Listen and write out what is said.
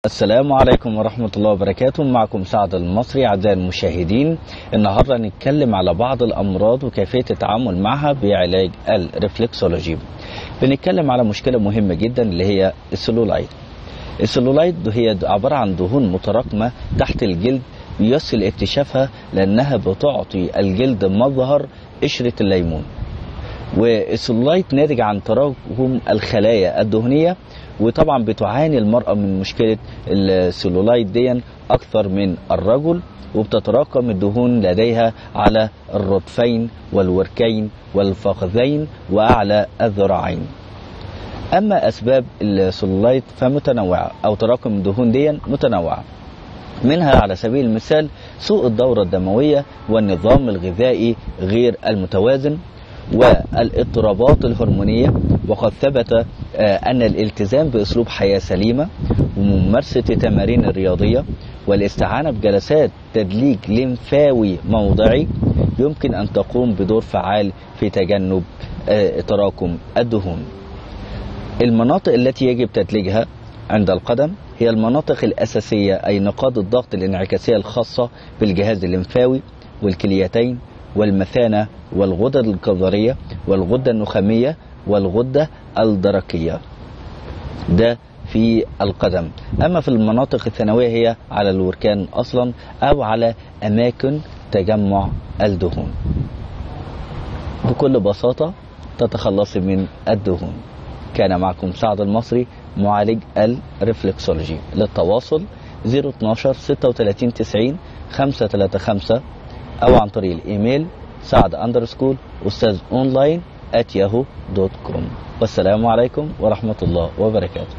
السلام عليكم ورحمة الله وبركاته. معكم سعد المصري. أعزائي المشاهدين، النهاردة هنتكلم على بعض الأمراض وكيفية التعامل معها بعلاج الريفلكسولوجي. بنتكلم على مشكلة مهمة جدا اللي هي السلولايت. السلولايت هي عبارة عن دهون متراكمة تحت الجلد يسهل اكتشافها لأنها بتعطي الجلد مظهر قشرة الليمون. والسلولايت ناتج عن تراكم الخلايا الدهنية، وطبعا بتعاني المرأة من مشكلة السلولايت دي أكثر من الرجل، وبتتراكم الدهون لديها على الردفين والوركين والفخذين وأعلى الذراعين. أما أسباب السلولايت فمتنوعة، أو تراكم الدهون دي متنوعة، منها على سبيل المثال سوء الدورة الدموية والنظام الغذائي غير المتوازن والاضطرابات الهرمونية. وقد ثبت أن الالتزام بأسلوب حياة سليمة وممارسة التمارين الرياضية والاستعانة بجلسات تدليك لمفاوي موضعي يمكن أن تقوم بدور فعال في تجنب تراكم الدهون. المناطق التي يجب تدليجها عند القدم هي المناطق الأساسية، أي نقاط الضغط الانعكاسية الخاصة بالجهاز الليمفاوي والكليتين والمثانة والغدد الكظرية والغدة النخامية والغدة الدرقية. ده في القدم. أما في المناطق الثانوية هي على الوركان أصلا أو على أماكن تجمع الدهون. بكل بساطة تتخلصي من الدهون. كان معكم سعد المصري، معالج الريفلكسولوجي. للتواصل 012 36 90 535 أو عن طريق الإيميل سعد_أستاذ_online@yahoo.com. والسلام عليكم ورحمة الله وبركاته.